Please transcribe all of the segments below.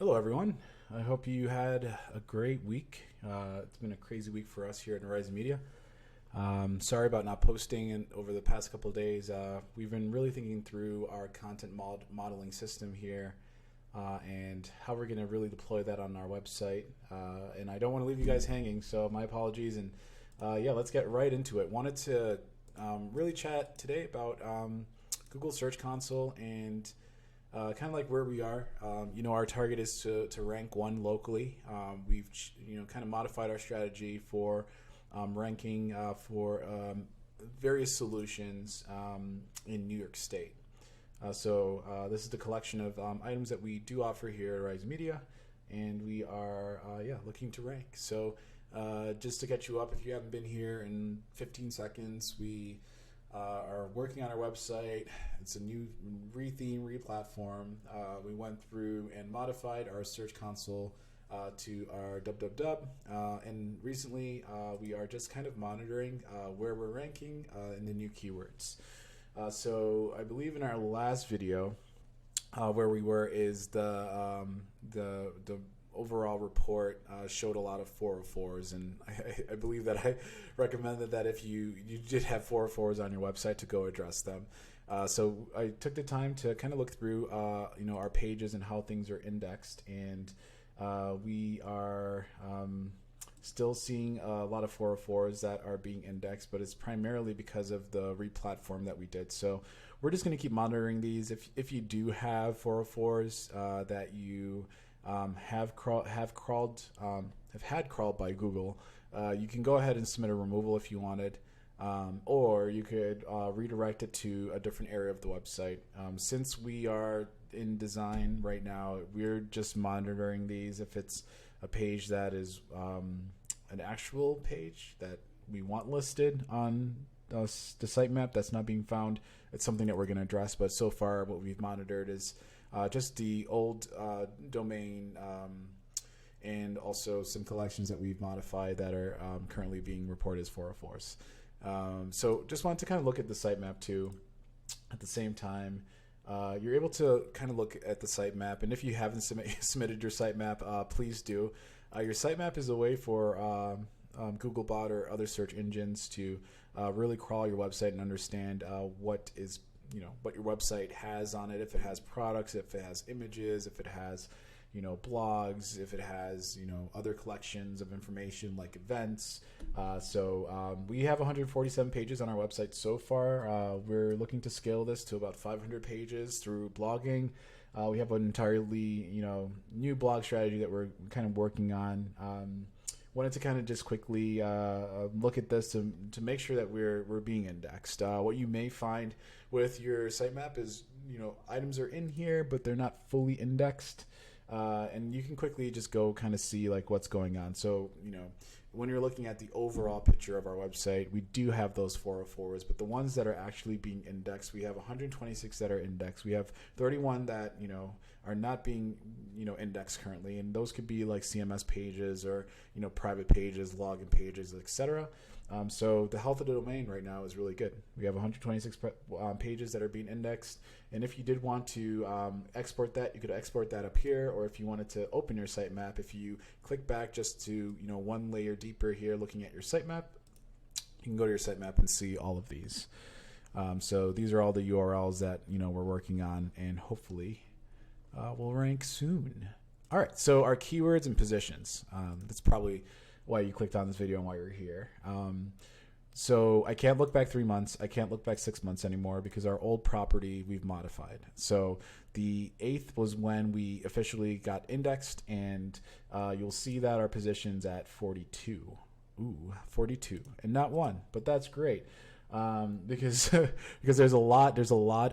Hello, everyone. I hope you had a great week. It's been a crazy week for us here at Horizon Media. Sorry about not posting over the past couple of days. We've been really thinking through our content modeling system here and how we're going to really deploy that on our website. And I don't want to leave you guys hanging, so my apologies. And let's get right into it. Wanted to really chat today about Google Search Console and kind of like where we are. Our target is to rank one locally. We've kind of modified our strategy for ranking for various solutions in New York State. So this is the collection of items that we do offer here at Rise Media, and we are looking to rank. So just to get you up, if you haven't been here in 15 seconds, we are working on our website. It's a new re-theme, re-platform. We went through and modified our Search Console to our www. And recently, we are just kind of monitoring where we're ranking in the new keywords. So I believe in our last video, where we were is the overall report showed a lot of 404s, and I believe that I recommended that if you did have 404s on your website to go address them. So I took the time to kind of look through our pages and how things are indexed, and we are still seeing a lot of 404s that are being indexed, but it's primarily because of the replatform that we did. So we're just going to keep monitoring these. If you do have 404s that you have had crawled by Google, you can go ahead and submit a removal if you wanted, or you could redirect it to a different area of the website. Since we are in design right now, we're just monitoring these. If it's a page that is an actual page that we want listed on the sitemap that's not being found, it's something that we're going to address. But so far, what we've monitored is just the old domain and also some collections that we've modified that are currently being reported as 404s. So just wanted to kind of look at the sitemap too. At the same time, you're able to kind of look at the sitemap, and if you haven't submitted your sitemap, please do. Your sitemap is a way for Googlebot or other search engines to really crawl your website and understand what your website has on it. If it has products, if it has images, if it has blogs, if it has other collections of information like events. So we have 147 pages on our website so far. We're looking to scale this to about 500 pages through blogging. We have an entirely new blog strategy that we're kind of working on. Wanted to kind of just quickly look at this to make sure that we're being indexed. What you may find with your sitemap is items are in here, but they're not fully indexed. And you can quickly just go kind of see like what's going on. So, when you're looking at the overall picture of our website, we do have those 404s, but the ones that are actually being indexed, we have 126 that are indexed. We have 31 that, are not being, indexed currently. And those could be like CMS pages or, private pages, login pages, etc. So the health of the domain right now is really good. We have 126 pages that are being indexed. And if you did want to export that, you could export that up here. Or if you wanted to open your sitemap, if you click back just to one layer deeper here looking at your sitemap, you can go to your sitemap and see all of these. So these are all the URLs that we're working on, and hopefully we'll rank soon. All right, so our keywords and positions. That's probably why you clicked on this video and why you're here. So I can't look back 3 months. I can't look back 6 months anymore because our old property we've modified. So the 8th was when we officially got indexed, and you'll see that our position's at 42. Ooh, 42, and not 1, but that's great. Because there's a lot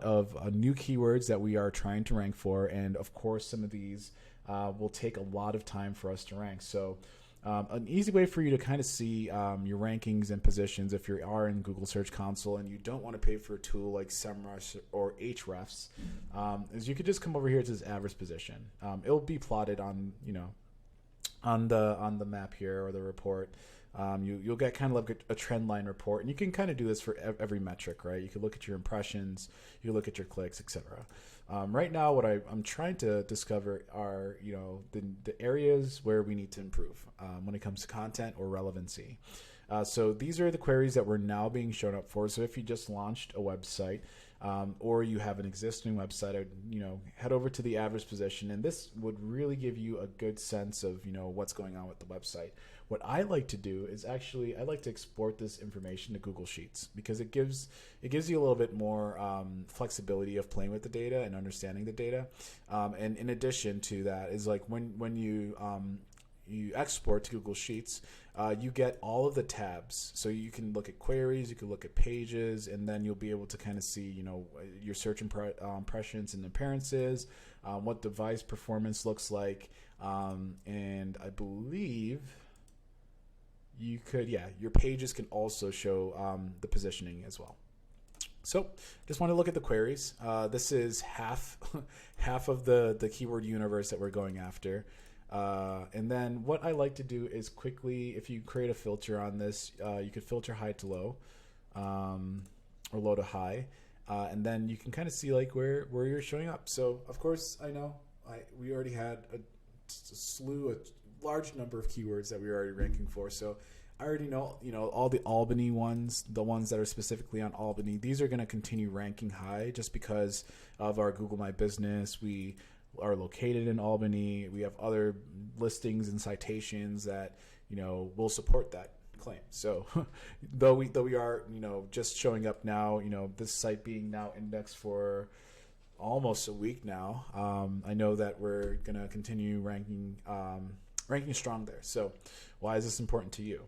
of new keywords that we are trying to rank for, and of course some of these will take a lot of time for us to rank. So an easy way for you to kind of see your rankings and positions if you are in Google Search Console and you don't want to pay for a tool like SEMrush or Ahrefs is you could just come over here to this average position. It'll be plotted on on the map here or the report. You'll get kind of like a trend line report, and you can kind of do this for every metric, right? You can look at your impressions, you look at your clicks, etc. Right now, what I'm trying to discover are the areas where we need to improve when it comes to content or relevancy. So these are the queries that were now being shown up for. So if you just launched a website or you have an existing website, I would head over to the average position, and this would really give you a good sense of what's going on with the website. What I like to do is actually I like to export this information to Google Sheets because it gives you a little bit more flexibility of playing with the data and understanding the data. And in addition to that is like when you export to Google Sheets, you get all of the tabs. So you can look at queries, you can look at pages, and then you'll be able to kind of see, your search impressions and appearances, what device performance looks like, and I believe your pages can also show the positioning as well. So just want to look at the queries. This is half of the keyword universe that we're going after. And then what I like to do is quickly, if you create a filter on this, you could filter high to low, or low to high. And then you can kind of see like where you're showing up. So of course I know we already had a large number of keywords that we were already ranking for. So I already know, all the Albany ones, the ones that are specifically on Albany, these are going to continue ranking high just because of our Google My Business. We are located in Albany. We have other listings and citations that, will support that claim. So though we are, just showing up now, this site being now indexed for almost a week now, I know that we're going to continue ranking strong there. So why is this important to you?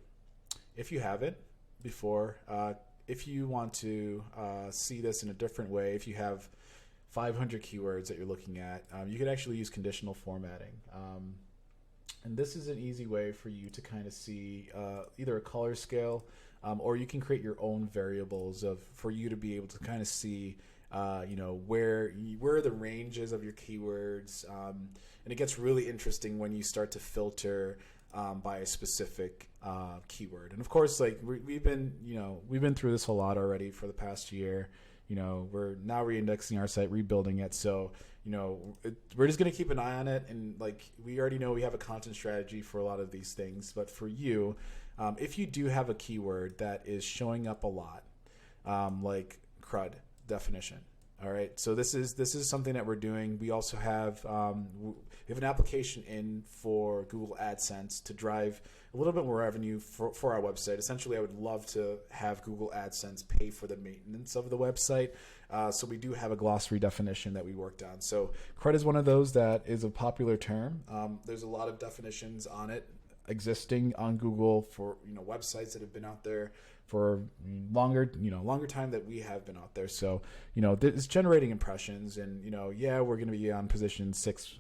If you haven't before, if you want to see this in a different way, if you have 500 keywords that you're looking at, you could actually use conditional formatting. And this is an easy way for you to kind of see either a color scale, or you can create your own variables for you to be able to kind of see where are the ranges of your keywords. And it gets really interesting when you start to filter by a specific keyword. And of course, like we've been through this a lot already for the past year. We're now reindexing our site, rebuilding it. So, we're just going to keep an eye on it. And like, we already know we have a content strategy for a lot of these things. But for you, if you do have a keyword that is showing up a lot, like CRUD definition. All right. So this is something that we're doing. We also have, we have an application in for Google AdSense to drive a little bit more revenue for our website. Essentially, I would love to have Google AdSense pay for the maintenance of the website. So we do have a glossary definition that we worked on. So CRUD is one of those that is a popular term. There's a lot of definitions on it existing on Google for websites that have been out there for longer time that we have been out there. So, it's generating impressions, and, we're going to be on position 6,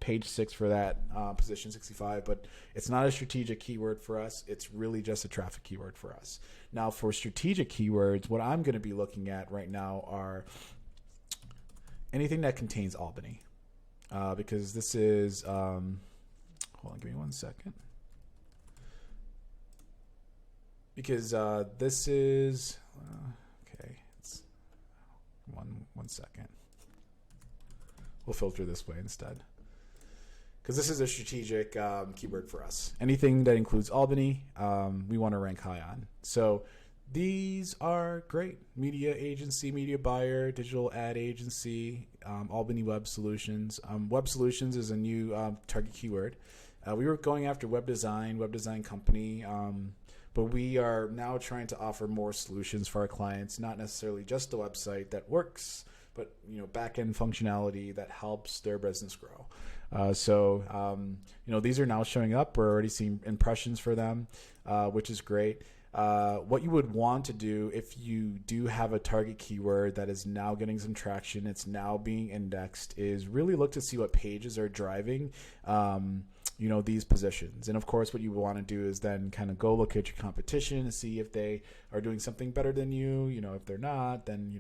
page 6 for that, position 65, but it's not a strategic keyword for us. It's really just a traffic keyword for us. Now, for strategic keywords, what I'm going to be looking at right now are anything that contains Albany, because this is, hold on, give me 1 second. Because this is okay. It's one second. We'll filter this way instead, because this is a strategic keyword for us. Anything that includes Albany, we want to rank high on. So these are great: media agency, media buyer, digital ad agency, Albany Web Solutions. Web Solutions is a new target keyword. We were going after web design company. But we are now trying to offer more solutions for our clients, not necessarily just a website that works, but back-end functionality that helps their business grow. So these are now showing up. We're already seeing impressions for them, which is great. What you would want to do if you do have a target keyword that is now getting some traction, it's now being indexed, is really look to see what pages are driving these positions. And of course, what you want to do is then kind of go look at your competition and see if they are doing something better than you. If they're not, then,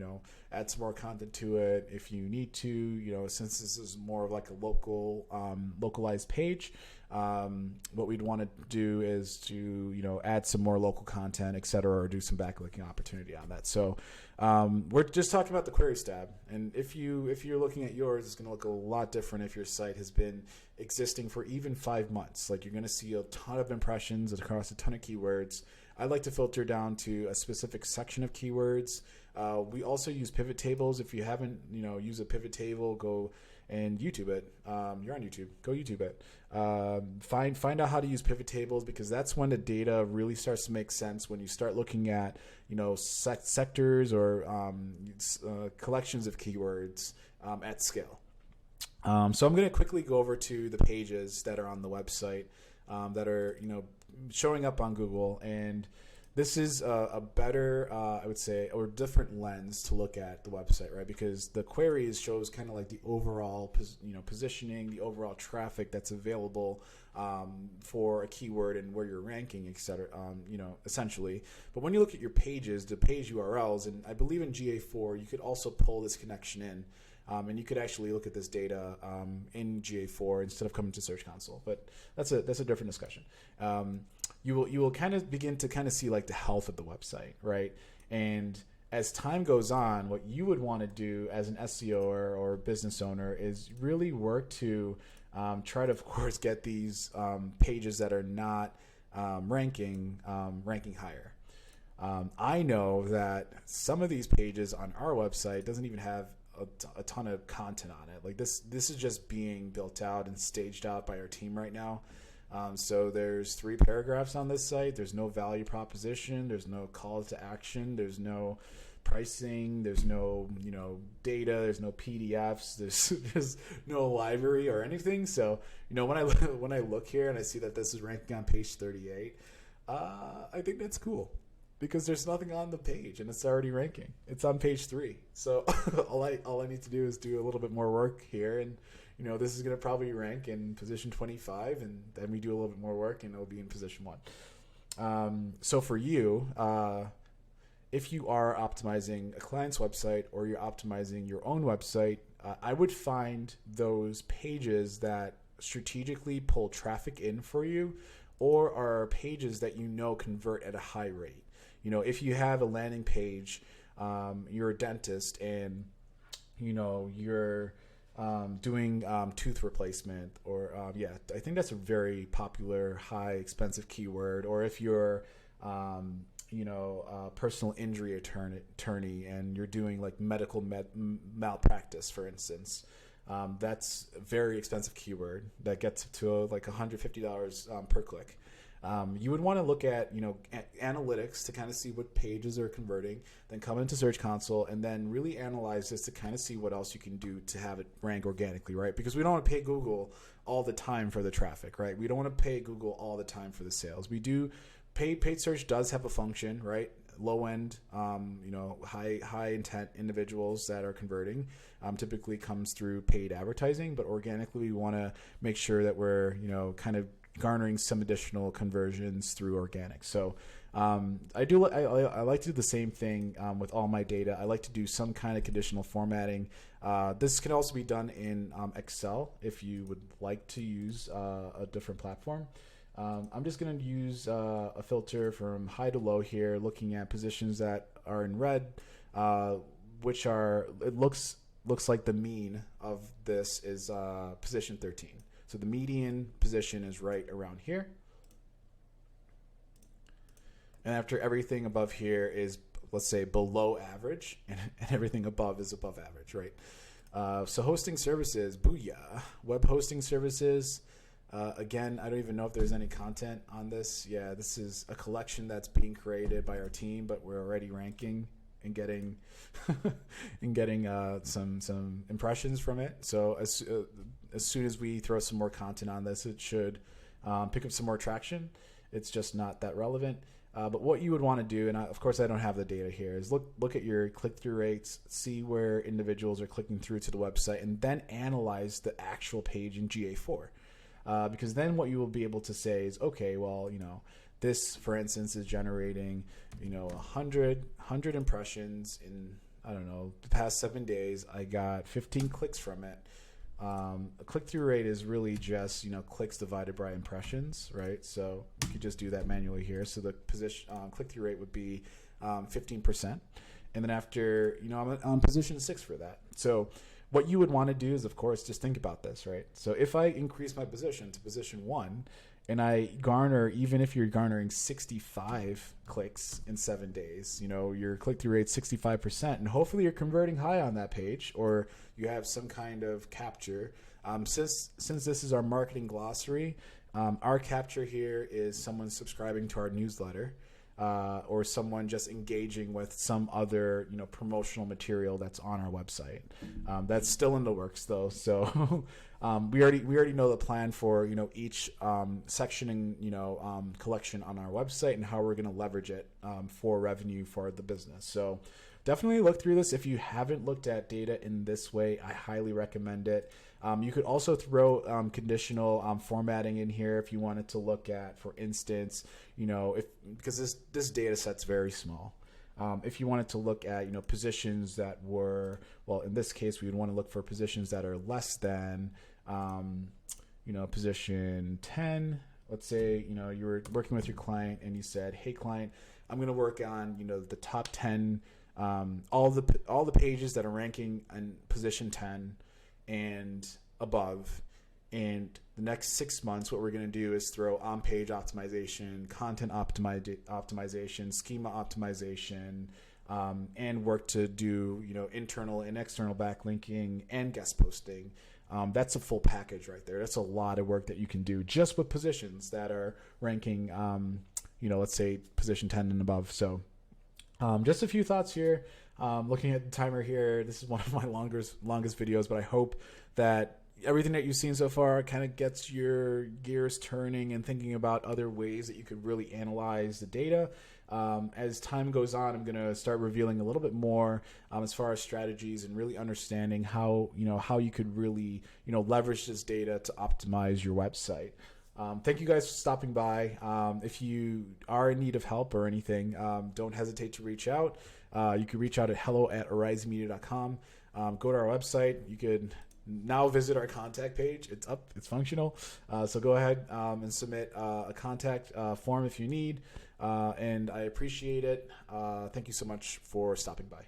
add some more content to it if you need to, since this is more of like a localized page. What we'd want to do is to, add some more local content, et cetera, or do some backlinking opportunity on that. So, we're just talking about the queries tab. And if you're looking at yours, it's going to look a lot different if your site has been existing for even 5 months. Like, you're going to see a ton of impressions across a ton of keywords. I like to filter down to a specific section of keywords. We also use pivot tables. If you haven't, use a pivot table, go and YouTube it. You're on YouTube. Go YouTube it. Find out how to use pivot tables, because that's when the data really starts to make sense, when you start looking at sectors or collections of keywords at scale. So I'm going to quickly go over to the pages that are on the website that are showing up on Google, and this is a better, I would say, or different lens to look at the website, right? Because the queries shows kind of like the overall, positioning, the overall traffic that's available for a keyword and where you're ranking, et cetera, essentially. But when you look at your pages, the page URLs, and I believe in GA4, you could also pull this connection in. And you could actually look at this data in GA4 instead of coming to Search Console, but that's a different discussion. You will kind of begin to kind of see like the health of the website, right? And as time goes on, what you would want to do as an SEO or business owner is really work to try to, of course, get these pages that are not ranking higher. I know that some of these pages on our website doesn't even have a ton of content on it. Like this is just being built out and staged out by our team right now. So there's 3 paragraphs on this site. There's no value proposition. There's no call to action. There's no pricing. There's no data. There's no PDFs. There's no library or anything. So when I look here and I see that this is ranking on page 38, I think that's cool, because there's nothing on the page and it's already ranking. It's on page 3. So all I need to do is do a little bit more work here, and this is going to probably rank in position 25, and then we do a little bit more work and it'll be in position 1. So for you, if you are optimizing a client's website or you're optimizing your own website, I would find those pages that strategically pull traffic in for you, or are pages that convert at a high rate. If you have a landing page, you're a dentist and, you're doing tooth replacement, or I think that's a very popular, high expensive keyword. Or if you're, a personal injury attorney and you're doing like medical malpractice, for instance, that's a very expensive keyword that gets to like $150 per click. You would want to look at, analytics to kind of see what pages are converting, then come into Search Console and then really analyze this to kind of see what else you can do to have it rank organically, right? Because we don't want to pay Google all the time for the traffic, right? We don't want to pay Google all the time for the sales. We do, paid search does have a function, right? Low end, high intent individuals that are converting typically comes through paid advertising, but organically we want to make sure that we're, kind of garnering some additional conversions through organic. So I like to do the same thing with all my data. I like to do some kind of conditional formatting. This can also be done in Excel if you would like to use a different platform. I'm just going to use a filter from high to low here, looking at positions that are in red, which are, it looks like the mean of this is position 13. So the median position is right around here. And after everything above here is, let's say, below average, and everything above is above average, right? So hosting services, booyah. Web hosting services, again, I don't even know if there's any content on this. Yeah, this is a collection that's being created by our team, but we're already ranking and getting some impressions from it. So as soon as we throw some more content on this, it should pick up some more traction. It's just not that relevant. But what you would want to do, and of course I don't have the data here, is look at your click-through rates, see where individuals are clicking through to the website, and then analyze the actual page in GA4. because then what you will be able to say is, okay, well, this, for instance, is generating, 100 impressions in, I don't know, the past 7 days. I got 15 clicks from it. A click-through rate is really just, clicks divided by impressions, right? So you could just do that manually here. So the position click-through rate would be 15%. And then after, I'm on position 6 for that. So what you would want to do is, of course, just think about this, right? So if I increase my position to position 1, and I garner, even if you're garnering 65 clicks in 7 days, your click-through rate's 65%, and hopefully you're converting high on that page, or you have some kind of capture. Since this is our marketing glossary, our capture here is someone subscribing to our newsletter, or someone just engaging with some other, promotional material that's on our website. That's still in the works though. So we already know the plan for, each section and, collection on our website and how we're going to leverage it for revenue for the business. So definitely look through this. If you haven't looked at data in this way, I highly recommend it. You could also throw conditional formatting in here if you wanted to look at, for instance, because this data set's very small. If you wanted to look at, positions that were, well, in this case, we would want to look for positions that are less than, position 10. Let's say, you were working with your client and you said, hey, client, I'm going to work on, the top 10, all the pages that are ranking in position 10 and above. And the next 6 months, what we're going to do is throw on-page optimization, content optimization, schema optimization, and work to do, internal and external backlinking and guest posting. That's a full package right there. That's a lot of work that you can do just with positions that are ranking, let's say position 10 and above. So just a few thoughts here. Looking at the timer here, this is one of my longest videos, but I hope that everything that you've seen so far kind of gets your gears turning and thinking about other ways that you could really analyze the data. As time goes on, I'm going to start revealing a little bit more as far as strategies and really understanding how you could really, leverage this data to optimize your website. Thank you guys for stopping by. If you are in need of help or anything, don't hesitate to reach out. You can reach out at hello@arisemedia.com. Go to our website. You could now visit our contact page. It's up. It's functional. So go ahead and submit a contact form if you need. And I appreciate it. Thank you so much for stopping by.